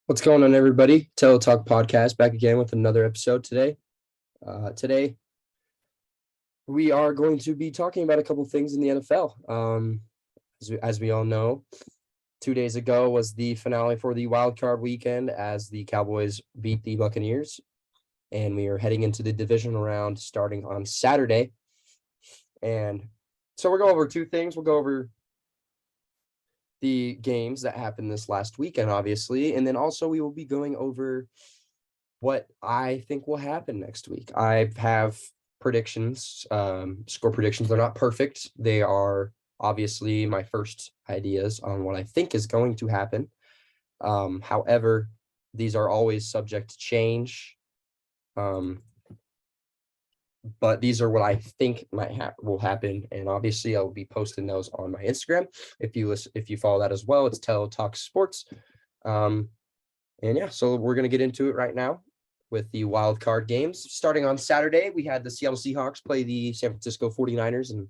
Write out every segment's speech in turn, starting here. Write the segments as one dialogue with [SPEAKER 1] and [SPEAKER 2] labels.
[SPEAKER 1] What's going on, everybody? Tello Talk Podcast back again with another episode today. Today, we are going to be talking about a couple things in the NFL. As we all know, 2 days ago was the finale for the wildcard weekend as the Cowboys beat the Buccaneers, and we are heading into the divisional round starting on Saturday. And so we'll go over two things. We'll go over the games that happened this last weekend, obviously, and then also we will be going over what I think will happen next week. I have predictions, score predictions. They're not perfect. They are obviously my first ideas on what I think is going to happen. However, these are always subject to change. But these are what I think will happen, and obviously I'll be posting those on my Instagram. If you follow that as well, it's Tello Talk Sports. And yeah, so we're gonna get into it right now with the wild card games. Starting on Saturday, we had the Seattle Seahawks play the San Francisco 49ers, and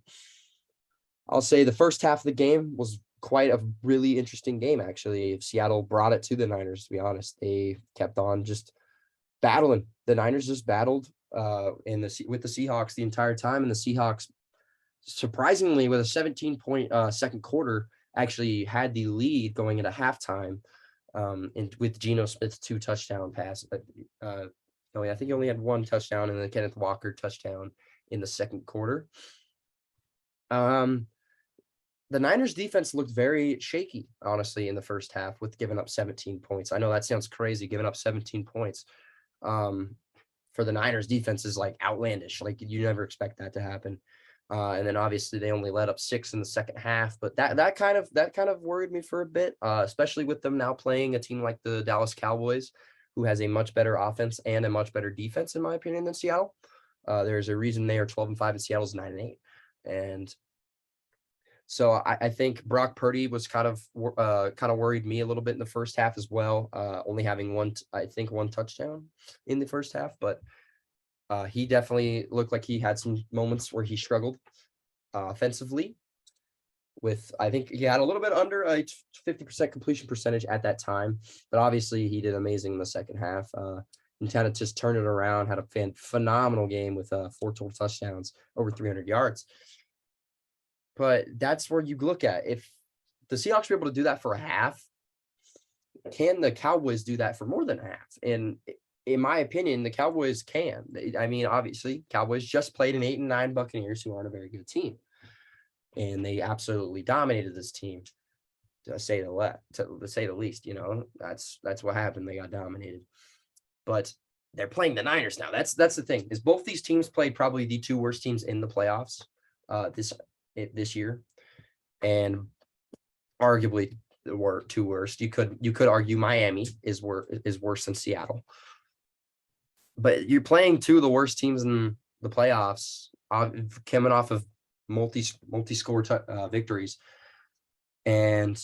[SPEAKER 1] I'll say the first half of the game was quite a really interesting game, actually. Seattle brought it to the Niners, to be honest. They kept on just battling. The Niners just battled with the Seahawks the entire time, and the Seahawks, surprisingly, with a 17-point second quarter, actually had the lead going into halftime. And with Geno Smith's 2 touchdown pass, I think he only had 1 touchdown and the Kenneth Walker touchdown in the second quarter. The Niners defense looked very shaky, honestly, in the first half with giving up 17 points. I know that sounds crazy, giving up 17 points. For the Niners defense is like outlandish. Like you never expect that to happen. And then obviously they only let up 6 in the second half, but that kind of worried me for a bit, especially with them now playing a team like the Dallas Cowboys, who has a much better offense and a much better defense, in my opinion, than Seattle. There's a reason they are 12-5 and Seattle's 9-8. And so I think Brock Purdy was kind of worried me a little bit in the first half as well, only having one touchdown in the first half, but he definitely looked like he had some moments where he struggled offensively. I think he had a little bit under a 50% completion percentage at that time, but obviously he did amazing in the second half. And kind of just turned it around, had a phenomenal game with 4 total touchdowns, over 300 yards. But that's where you look at, if the Seahawks are able to do that for a half, can the Cowboys do that for more than a half? And in my opinion, the Cowboys can. I mean, obviously, Cowboys just played an 8-9 Buccaneers, who aren't a very good team, and they absolutely dominated this team, to say the least. You know, that's what happened. They got dominated, but they're playing the Niners now. That's the thing, is both these teams played probably the 2 worst teams in the playoffs this year, and arguably the 2 worst. You could argue Miami is worse than Seattle, but you're playing 2 of the worst teams in the playoffs, coming off of multi-score victories. And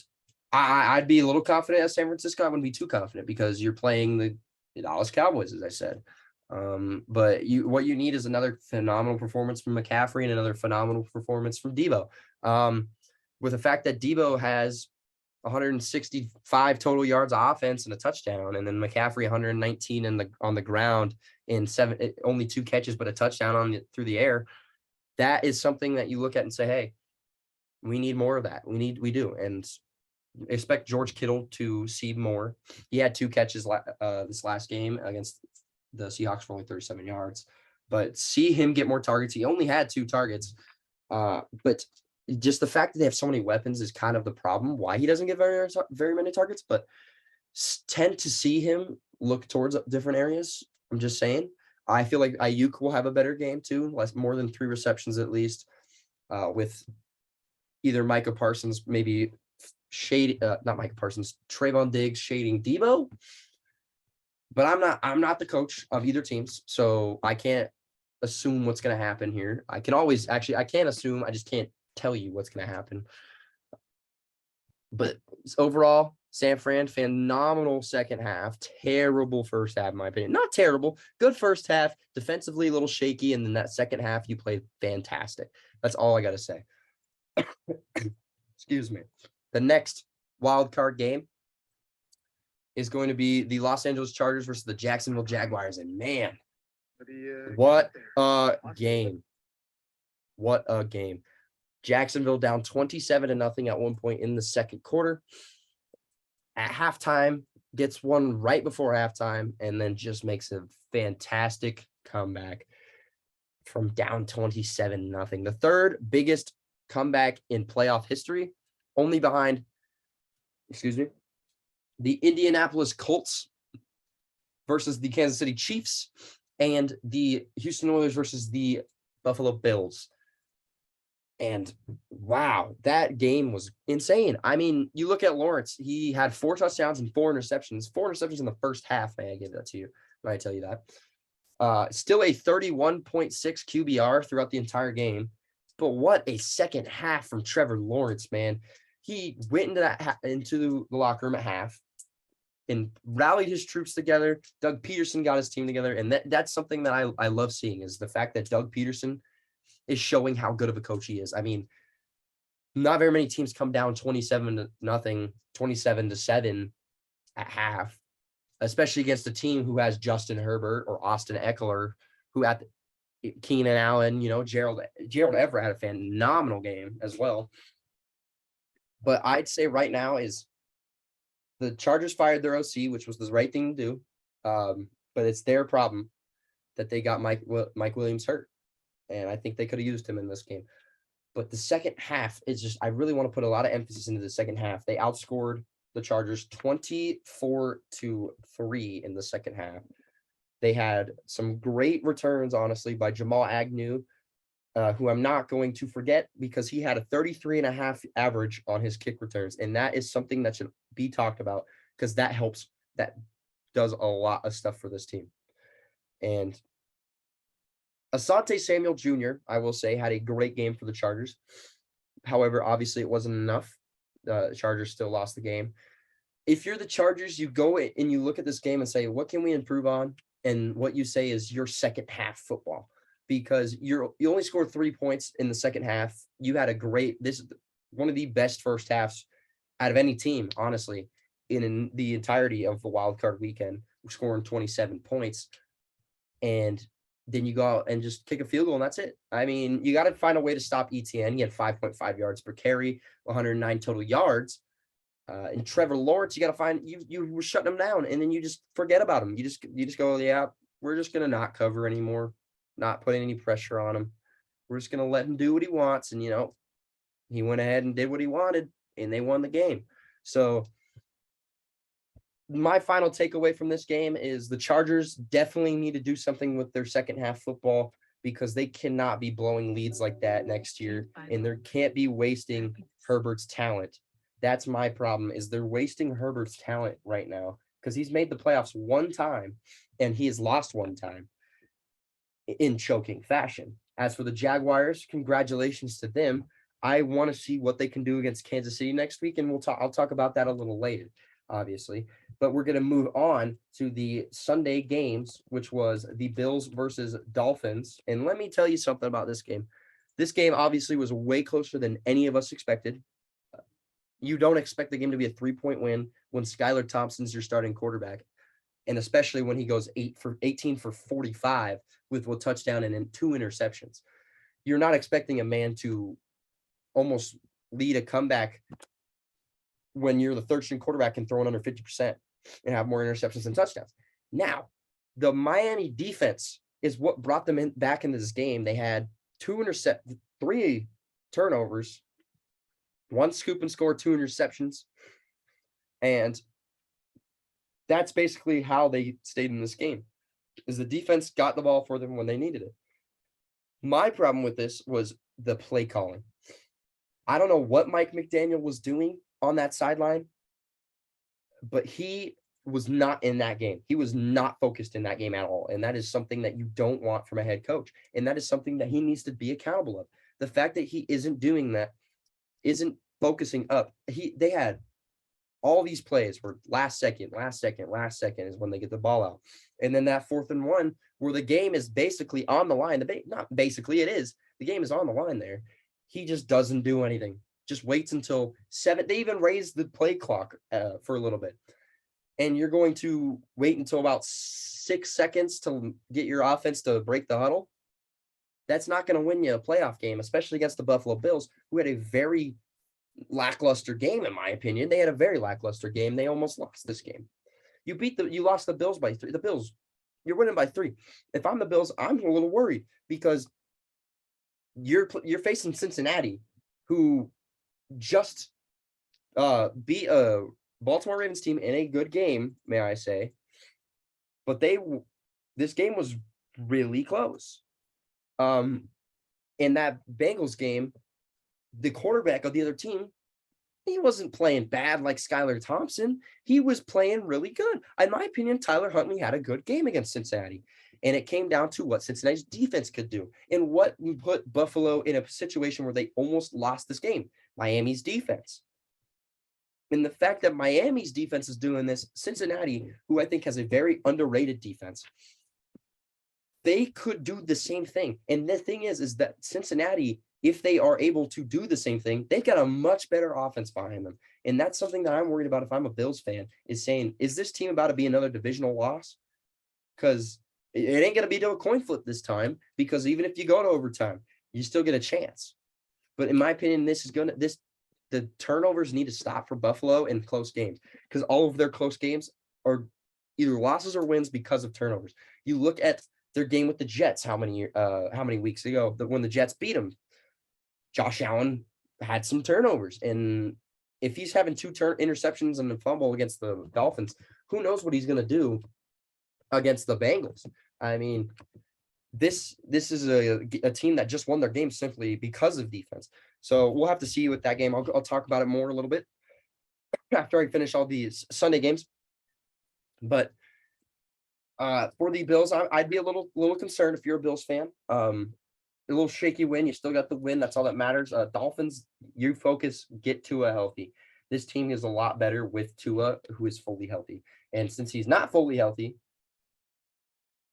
[SPEAKER 1] I'd be a little confident at San Francisco. I wouldn't be too confident because you're playing the Dallas Cowboys, as I said. But what you need is another phenomenal performance from McCaffrey and another phenomenal performance from Debo. With the fact that Debo has 165 total yards of offense and a touchdown, and then McCaffrey 119 on the ground in only 2 catches but a touchdown through the air. That is something that you look at and say, hey, we need more of that. We do, and expect George Kittle to see more. He had 2 catches this last game against the Seahawks for only 37 yards, but see him get more targets. He only had 2 targets, but just the fact that they have so many weapons is kind of the problem why he doesn't get very many targets, but tend to see him look towards different areas. I'm just saying. I feel like Ayuk will have a better game too, more than 3 receptions at least, with either Micah Parsons, maybe not Micah Parsons, Trayvon Diggs shading Debo. But I'm not the coach of either teams, so I can't assume what's going to happen here. I can't assume, I just can't tell you what's going to happen. But overall, San Fran, phenomenal second half, terrible first half, in my opinion. Not terrible, good first half, defensively a little shaky, and then that second half you played fantastic. That's all I got to say. Excuse me. The next wild card game is going to be the Los Angeles Chargers versus the Jacksonville Jaguars. And man, what a game. What a game. Jacksonville down 27-0 at one point in the second quarter. At halftime, gets one right before halftime, and then just makes a fantastic comeback from down 27-0. The third biggest comeback in playoff history, only behind, the Indianapolis Colts versus the Kansas City Chiefs and the Houston Oilers versus the Buffalo Bills. And wow, that game was insane. I mean, you look at Lawrence, he had 4 touchdowns and 4 interceptions. 4 interceptions in the first half, man. I give that to you when I tell you that. Still a 31.6 QBR throughout the entire game. But what a second half from Trevor Lawrence, man. He went into the locker room at half and rallied his troops together. Doug Peterson got his team together. And that's something that I love seeing, is the fact that Doug Peterson is showing how good of a coach he is. I mean, not very many teams come down 27-0, 27-7 at half, especially against a team who has Justin Herbert or Austin Eckler, who had Keenan Allen, Gerald Everett had a phenomenal game as well. But I'd say right now is the Chargers fired their OC, which was the right thing to do. But it's their problem that they got Mike Williams hurt. And I think they could have used him in this game. But the second half is just, I really want to put a lot of emphasis into the second half. They outscored the Chargers 24-3 in the second half. They had some great returns, honestly, by Jamal Agnew, who I'm not going to forget, because he had a 33.5 average on his kick returns. And that is something that should be talked about, because that helps. That does a lot of stuff for this team. And Asante Samuel Jr., I will say, had a great game for the Chargers. However, obviously it wasn't enough. The Chargers still lost the game. If you're the Chargers, you go and you look at this game and say, what can we improve on? And what you say is your second half football, because you only scored 3 points in the second half. You had this is one of the best first halves out of any team, honestly, in the entirety of the wildcard weekend, scoring 27 points. And then you go out and just kick a field goal, and that's it. I mean, you got to find a way to stop ETN. He had 5.5 yards per carry, 109 total yards. And Trevor Lawrence, you got to find, you were shutting him down, and then you just forget about him. You just go, yeah, we're just going to not cover anymore, not putting any pressure on him. We're just going to let him do what he wants. And, he went ahead and did what he wanted, and they won the game. So my final takeaway from this game is the Chargers definitely need to do something with their second half football, because they cannot be blowing leads like that next year, and they can't be wasting Herbert's talent. That's my problem, is they're wasting Herbert's talent right now, because he's made the playoffs one time and he has lost one time in choking fashion. As for the Jaguars, congratulations to them. I want to see what they can do against Kansas City next week, and I'll talk about that a little later, obviously. But we're going to move on to the Sunday games, which was the Bills versus Dolphins. And let me tell you something about this game. This game obviously was way closer than any of us expected. You don't expect the game to be a 3-point win when Skylar Thompson's your starting quarterback, and especially when he goes 18 for 45 with a touchdown and 2 interceptions. You're not expecting a man to almost lead a comeback when you're the third string quarterback and throwing under 50% and have more interceptions than touchdowns. Now, the Miami defense is what brought them back into this game. They had 3 turnovers, 1 scoop and score, 2 interceptions. And that's basically how they stayed in this game, is the defense got the ball for them when they needed it. My problem with this was the play calling. I don't know what Mike McDaniel was doing on that sideline, but he was not in that game. He was not focused in that game at all. And that is something that you don't want from a head coach. And that is something that he needs to be accountable of. The fact that he isn't doing that, isn't focusing up. They had all these plays where last second is when they get the ball out. And then that 4th and 1 where the game is basically on the line. Not basically, it is. The game is on the line there. He just doesn't do anything. Just waits until 7. They even raised the play clock for a little bit. and you're going to wait until about 6 seconds to get your offense to break the huddle, that's not going to win you a playoff game, especially against the Buffalo Bills, who had a very lackluster game, in my opinion. They had a very lackluster game. They almost lost this game. You lost the Bills by 3. The Bills, you're winning by 3. If I'm the Bills, I'm a little worried because you're facing Cincinnati, who just beat a Baltimore Ravens team in a good game, may I say. But this game was really close. In that Bengals game, the quarterback of the other team, he wasn't playing bad like Skylar Thompson. He was playing really good. In my opinion, Tyler Huntley had a good game against Cincinnati. And it came down to what Cincinnati's defense could do and what put Buffalo in a situation where they almost lost this game. Miami's defense. And the fact that Miami's defense is doing this, Cincinnati, who I think has a very underrated defense, they could do the same thing. And the thing is that Cincinnati, if they are able to do the same thing, they've got a much better offense behind them. And that's something that I'm worried about if I'm a Bills fan, is saying, is this team about to be another divisional loss? Because it ain't going to be to a coin flip this time, because even if you go to overtime, you still get a chance. But in my opinion, the turnovers need to stop for Buffalo in close games, because all of their close games are either losses or wins because of turnovers. You look at their game with the Jets, how many weeks ago, when the Jets beat them, Josh Allen had some turnovers. And if he's having 2 interceptions and a fumble against the Dolphins, who knows what he's going to do against the Bengals? I mean, this is a team that just won their game simply because of defense. So we'll have to see with that game. I'll talk about it more a little bit after I finish all these Sunday games. But for the Bills, I'd be a little concerned if you're a Bills fan. A little shaky win. You still got the win. That's all that matters. Dolphins, you focus, get Tua healthy. This team is a lot better with Tua, who is fully healthy. And since he's not fully healthy,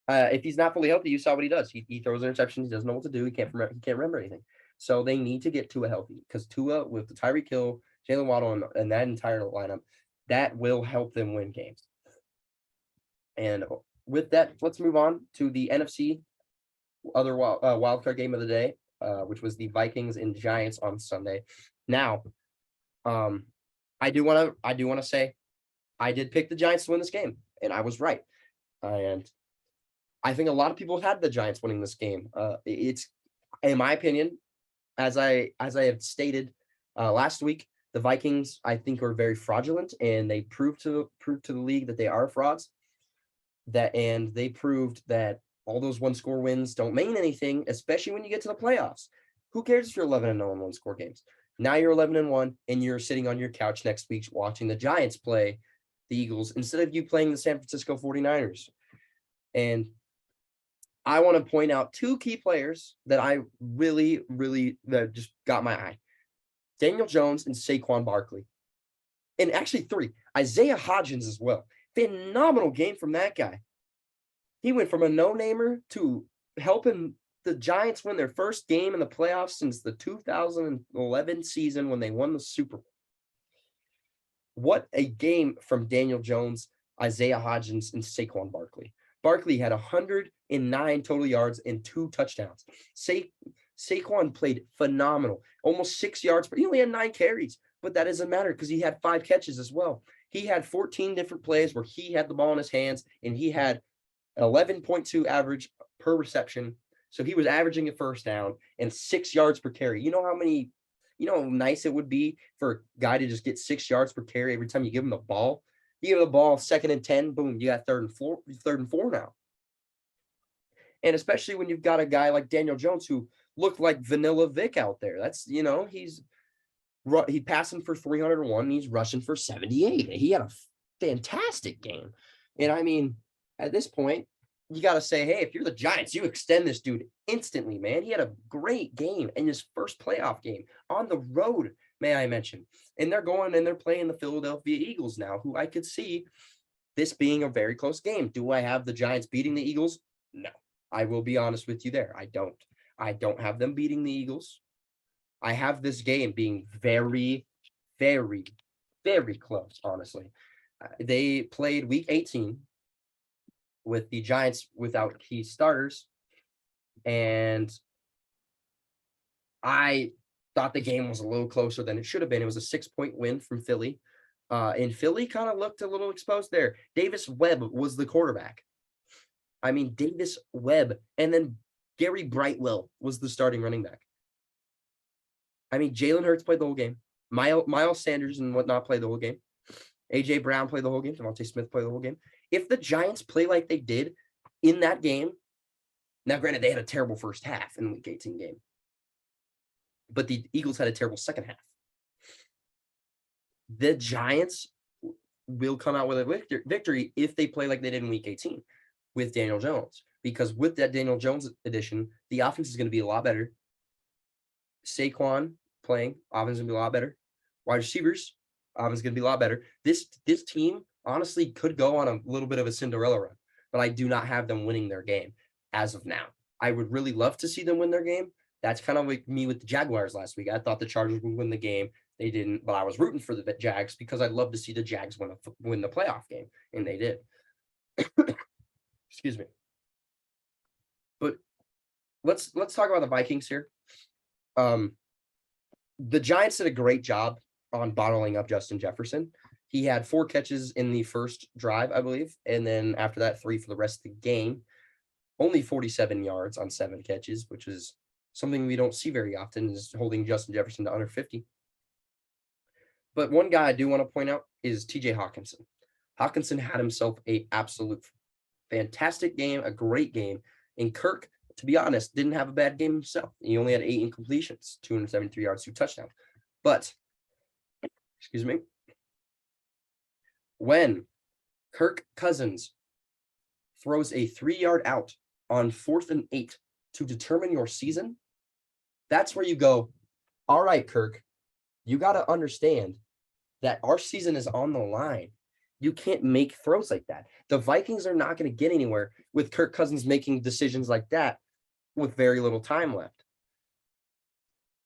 [SPEAKER 1] if he's not fully healthy, you saw what he does. He throws interceptions. He doesn't know what to do. He can't remember anything. So they need to get Tua healthy, because Tua, with the Tyreek Hill, Jalen Waddle, and that entire lineup, that will help them win games. And with that, let's move on to the NFC other wildcard game of the day, which was the Vikings and Giants on Sunday. Now, I do want to say I did pick the Giants to win this game, and I was right. And I think a lot of people had the Giants winning this game. It's, in my opinion, as I have stated last week, the Vikings, I think, are very fraudulent, and they proved to the league that they are frauds. And they proved that all those one-score wins don't mean anything, especially when you get to the playoffs. Who cares if you're 11-0 in one-score games? Now you're 11-1, and you're sitting on your couch next week watching the Giants play the Eagles instead of you playing the San Francisco 49ers. And I want to point out 2 key players that I really, that just got my eye. Daniel Jones and Saquon Barkley. And actually 3. Isaiah Hodgins as well. Phenomenal game from that guy. He went from a no-namer to helping the Giants win their first game in the playoffs since the 2011 season when they won the Super Bowl. What a game from Daniel Jones, Isaiah Hodgins, and Saquon Barkley. Barkley had 109 total yards and 2 touchdowns. Saquon played phenomenal, almost 6 yards, but he only had 9 carries. But that doesn't matter because he had 5 catches as well. He had 14 different plays where he had the ball in his hands, and he had 11.2 average per reception. So he was averaging a first down and 6 yards per carry. You know how nice it would be for a guy to just get 6 yards per carry every time you give him the ball? You give him the ball 2nd and 10, boom, you got 3rd and 4 now. And especially when you've got a guy like Daniel Jones who looked like Vanilla Vic out there. That's, he passing for 301, he's rushing for 78. He had a fantastic game. And I mean, at this point, you got to say, hey, if you're the Giants, you extend this dude instantly, man. He had a great game in his first playoff game on the road, may I mention. And they're going and they're playing the Philadelphia Eagles now, who I could see this being a very close game. Do I have the Giants beating the Eagles? No, I will be honest with you there. I don't have them beating the Eagles. I have this game being very, very, very close, honestly. They played week 18 with the Giants without key starters, and I thought the game was a little closer than it should have been. It was a 6-point win from Philly. And Philly kind of looked a little exposed there. Davis Webb was the quarterback. I mean, Davis Webb. And then Gary Brightwell was the starting running back. I mean, Jalen Hurts played the whole game. Miles Sanders and whatnot played the whole game. A.J. Brown played the whole game. Devontae Smith played the whole game. If the Giants play like they did in that game, now granted, they had a terrible first half in the Week 18 game, but the Eagles had a terrible second half. The Giants will come out with a victory if they play like they did in Week 18 with Daniel Jones, because with that Daniel Jones addition, the offense is going to be a lot better. Saquon playing, offense is going to be a lot better. Wide receivers, offense is going to be a lot better. This team honestly could go on a little bit of a Cinderella run, but I do not have them winning their game as of now. I would really love to see them win their game. That's kind of like me with the Jaguars last week. I thought the Chargers would win the game. They didn't, but I was rooting for the Jags because I'd love to see the Jags win the playoff game, and they did. Excuse me. But let's talk about the Vikings here. The Giants did a great job on bottling up Justin Jefferson. He had 4 catches in the first drive, I believe, and then after that, 3 for the rest of the game. Only 47 yards on 7 catches, which is something we don't see very often, is holding Justin Jefferson to under 50. But one guy I do want to point out is TJ Hawkinson. Hawkinson had himself an absolute fantastic game, a great game. And Kirk, to be honest, didn't have a bad game himself. He only had 8 incompletions, 273 yards, 2 touchdowns. But, excuse me, when Kirk Cousins throws a 3-yard out on 4th and 8 to determine your season, that's where you go, all right, Kirk, you got to understand that our season is on the line. You can't make throws like that. The Vikings are not going to get anywhere with Kirk Cousins making decisions like that with very little time left.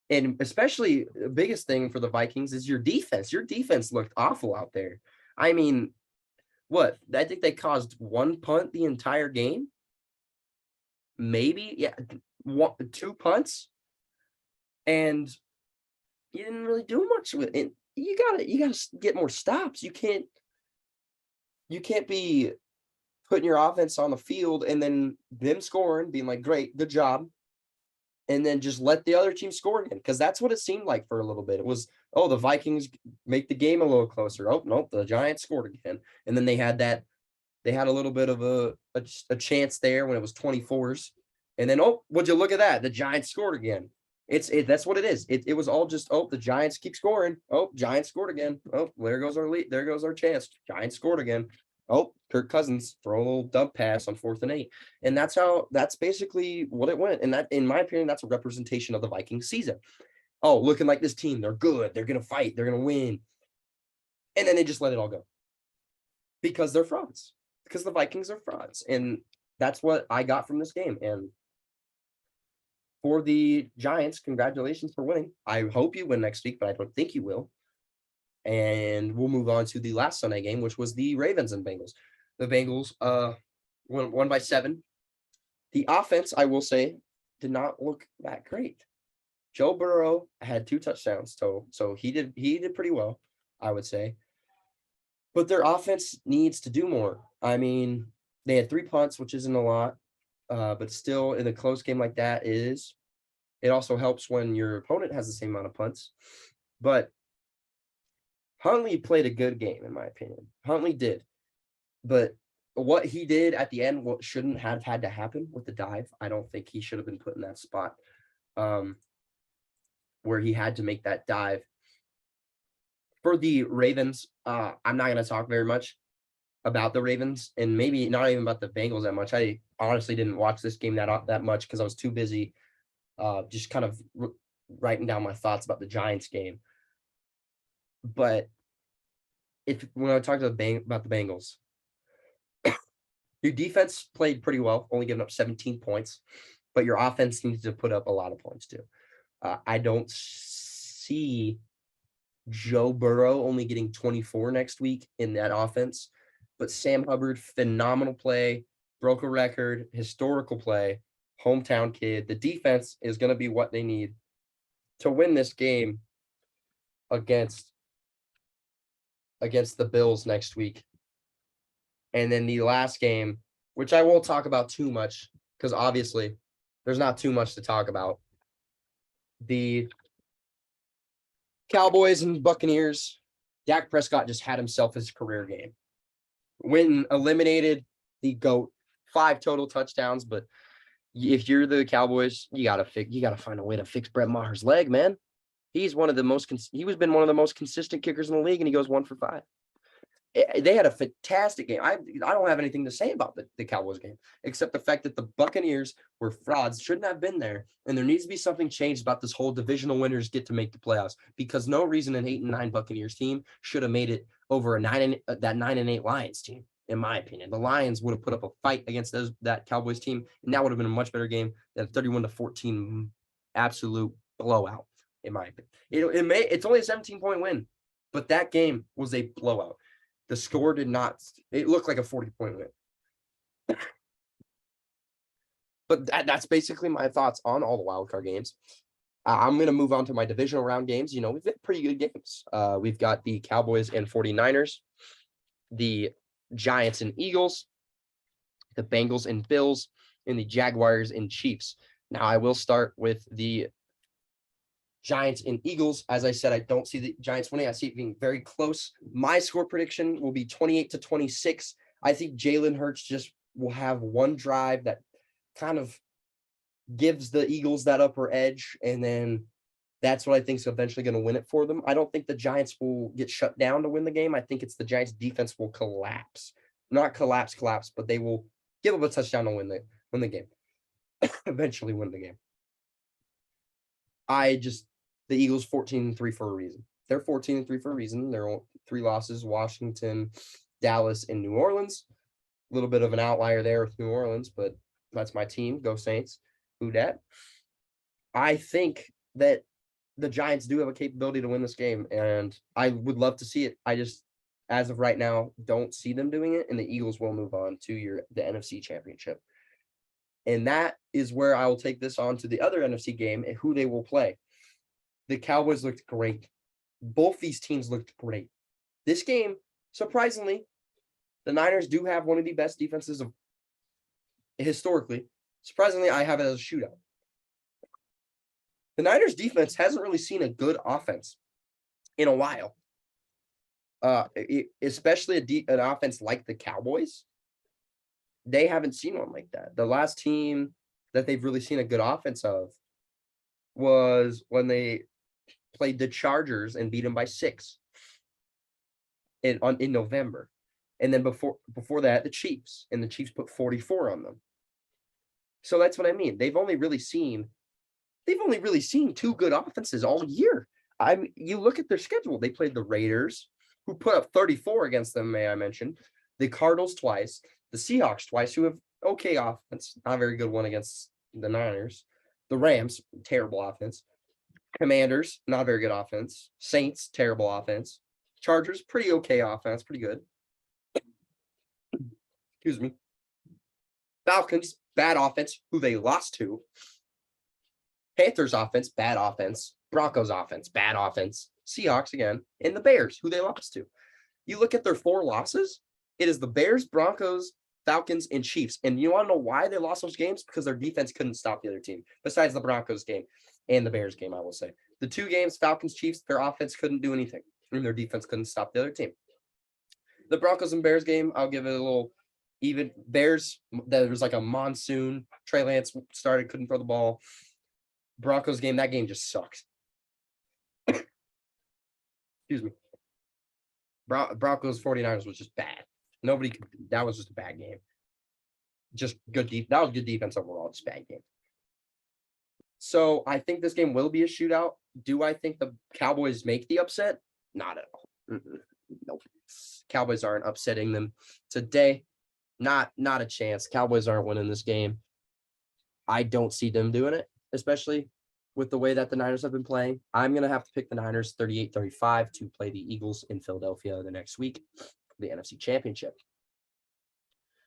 [SPEAKER 1] And especially the biggest thing for the Vikings is your defense. Your defense looked awful out there. I mean, what? I think they caused 1 punt the entire game. Maybe, yeah, 2 punts. And you didn't really do much with it. You gotta get more stops. You can't be putting your offense on the field and then them scoring, being like, great, good job, and then just let the other team score again. Because that's what it seemed like for a little bit. It was, oh, the Vikings make the game a little closer. Oh, nope, the Giants scored again. And then they had a little bit of a chance there when it was 24s. And then, oh, would you look at that? The Giants scored again. That's what it is. It was all just, oh, the Giants keep scoring. Oh, Giants scored again. Oh, there goes our lead. There goes our chance. Giants scored again. Oh, Kirk Cousins throw a little dump pass on 4th and 8. And that's basically what it went. And that, in my opinion, that's a representation of the Vikings season. Oh, looking like this team, they're good. They're going to fight. They're going to win. And then they just let it all go. Because they're frauds. Because the Vikings are frauds. And that's what I got from this game. And for the Giants, congratulations for winning. I hope you win next week, but I don't think you will. And we'll move on to the last Sunday game, which was the Ravens and Bengals. The Bengals won by 7. The offense, I will say, did not look that great. Joe Burrow had 2 touchdowns total, so he did pretty well, I would say. But their offense needs to do more. I mean, they had 3 punts, which isn't a lot. But still, in a close game like that, it also helps when your opponent has the same amount of punts. But Huntley played a good game, in my opinion. Huntley did. But what he did at the end, what shouldn't have had to happen with the dive, I don't think he should have been put in that spot where he had to make that dive. For the Ravens, I'm not going to talk very much about the Ravens, and maybe not even about the Bengals that much. I honestly didn't watch this game that much because I was too busy just kind of writing down my thoughts about the Giants game. But when I talk about the Bengals, your defense played pretty well, only giving up 17 points, but your offense needs to put up a lot of points too. I don't see Joe Burrow only getting 24 next week in that offense. But Sam Hubbard, phenomenal play, broke a record, historical play, hometown kid. The defense is going to be what they need to win this game against the Bills next week. And then the last game, which I won't talk about too much because obviously there's not too much to talk about. The Cowboys and Buccaneers. Dak Prescott just had himself his career game. Went and eliminated the GOAT, 5 total touchdowns. But if you're the Cowboys, you gotta find a way to fix Brett Maher's leg, man. He's one of the most been one of the most consistent kickers in the league, and he goes 1 for 5. They had a fantastic game. I don't have anything to say about the Cowboys game, except the fact that the Buccaneers were frauds, shouldn't have been there. And there needs to be something changed about this whole divisional winners get to make the playoffs, because no reason an 8-9 Buccaneers team should have made it over that 9-8 Lions team, in my opinion. The Lions would have put up a fight against that Cowboys team, and that would have been a much better game than 31-14 absolute blowout, in my opinion. It's only a 17-point win, but that game was a blowout. The score did not, it looked like a 40-point win. But that's basically my thoughts on all the wildcard games. I'm going to move on to my divisional round games. We've got pretty good games. We've got the Cowboys and 49ers, the Giants and Eagles, the Bengals and Bills, and the Jaguars and Chiefs. Now, I will start with the Giants and Eagles. As I said, I don't see the Giants winning. I see it being very close. My score prediction will be 28-26. I think Jalen Hurts just will have one drive that kind of gives the Eagles that upper edge, and then that's what I think is eventually going to win it for them. I don't think the Giants will get shut down to win the game. I think it's the Giants' defense will collapse. Not collapse, but they will give up a touchdown to win the game. Eventually win the game. The Eagles 14-3 for a reason. They're 14-3 for a reason. They're 3 losses: Washington, Dallas, and New Orleans. A little bit of an outlier there with New Orleans, but that's my team. Go Saints. Who dat? I think that the Giants do have a capability to win this game, and I would love to see it. I just, as of right now, don't see them doing it, and the Eagles will move on to the NFC Championship. And that is where I will take this on to the other NFC game and who they will play. The Cowboys looked great. Both these teams looked great. This game, surprisingly, the Niners do have one of the best defenses historically. Surprisingly, I have it as a shootout. The Niners defense hasn't really seen a good offense in a while. Especially an offense like the Cowboys. They haven't seen one like that. The last team that they've really seen a good offense of was when they played the Chargers and beat them by 6 in November. And then before that, the Chiefs, and the Chiefs put 44 on them. So that's what I mean. They've only really seen 2 good offenses all year. You look at their schedule. They played the Raiders, who put up 34 against them, may I mention, the Cardinals twice, the Seahawks twice, who have okay offense, not a very good one against the Niners, the Rams, terrible offense, Commanders, not a very good offense, Saints, terrible offense, Chargers, pretty okay offense, pretty good. Excuse me. Falcons, bad offense, who they lost to. Panthers offense, bad offense. Broncos offense, bad offense. Seahawks again, and the Bears, who they lost to. You look at their 4 losses, it is the Bears, Broncos, Falcons, and Chiefs. And you want to know why they lost those games? Because their defense couldn't stop the other team, besides the Broncos game and the Bears game, I will say. The 2 games, Falcons, Chiefs, their offense couldn't do anything, and their defense couldn't stop the other team. The Broncos and Bears game, I'll give it a little even. Bears, there was like a monsoon. Trey Lance started, couldn't throw the ball. Broncos game, that game just sucks. Excuse me. Broncos 49ers was just bad. That was just a bad game. Just good. That was good defense overall. Just bad game. So I think this game will be a shootout. Do I think the Cowboys make the upset? Not at all. Nope. Cowboys aren't upsetting them today. Not a chance. Cowboys aren't winning this game. I don't see them doing it, especially with the way that the Niners have been playing, I'm going to have to pick the Niners 38-35 to play the Eagles in Philadelphia the next week for the NFC Championship.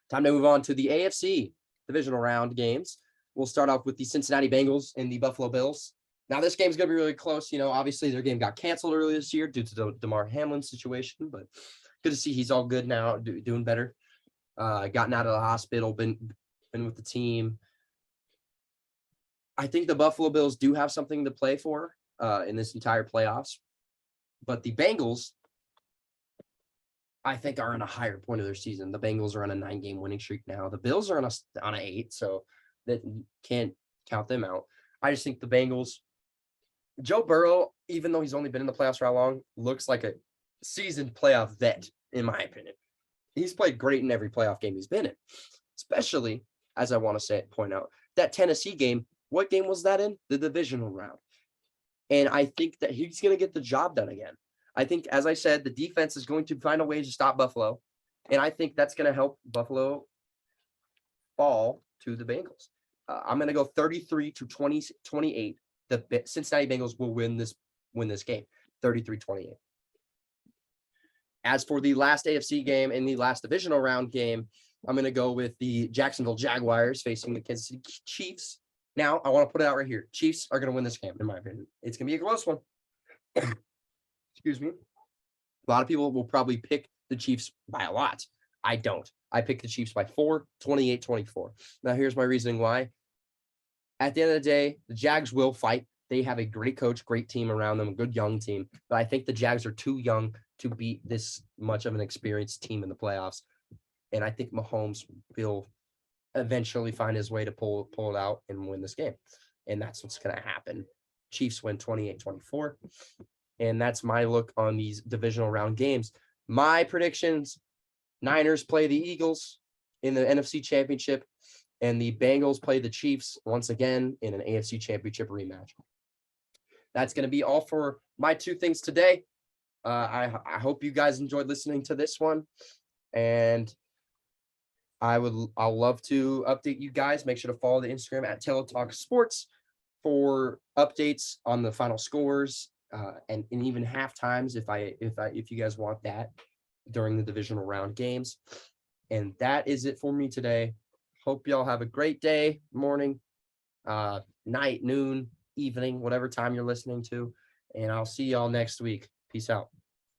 [SPEAKER 1] Time to move on to the AFC divisional round games. We'll start off with the Cincinnati Bengals and the Buffalo Bills. Now, this game's going to be really close. Obviously, their game got canceled earlier this year due to the DeMar Hamlin situation, but good to see he's all good now, doing better. Gotten out of the hospital, been with the team. I think the Buffalo Bills do have something to play for in this entire playoffs, but the Bengals, I think, are in a higher point of their season. The Bengals are on a 9-game winning streak now. The Bills are on an 8, so that can't count them out. I just think the Bengals, Joe Burrow, even though he's only been in the playoffs for how long, looks like a seasoned playoff vet, in my opinion. He's played great in every playoff game he's been in, especially, as I want to point out, that Tennessee game. What game was that in? The divisional round. And I think that he's going to get the job done again. I think, as I said, the defense is going to find a way to stop Buffalo. And I think that's going to help Buffalo fall to the Bengals. I'm going to go 33-28. The Cincinnati Bengals will win this game, 33-28. As for the last AFC game and the last divisional round game, I'm going to go with the Jacksonville Jaguars facing the Kansas City Chiefs. Now, I want to put it out right here. Chiefs are going to win this game, in my opinion. It's going to be a close one. Excuse me. A lot of people will probably pick the Chiefs by a lot. I don't. I pick the Chiefs by 4, 28-24. Now, here's my reasoning why. At the end of the day, the Jags will fight. They have a great coach, great team around them, a good young team. But I think the Jags are too young to beat this much of an experienced team in the playoffs. And I think Mahomes will eventually find his way to pull it out and win this game. And that's what's going to happen. Chiefs win 28-24. And that's my look on these divisional round games. My predictions: Niners play the Eagles in the NFC Championship, and the Bengals play the Chiefs once again in an AFC Championship rematch. That's going to be all for my 2 things today. I hope you guys enjoyed listening to this one, and I'll love to update you guys. Make sure to follow the Instagram at Tello Talk Sports for updates on the final scores and even half times if you guys want that during the divisional round games. And that is it for me today. Hope y'all have a great day, morning, night, noon, evening, whatever time you're listening to. And I'll see y'all next week. Peace out.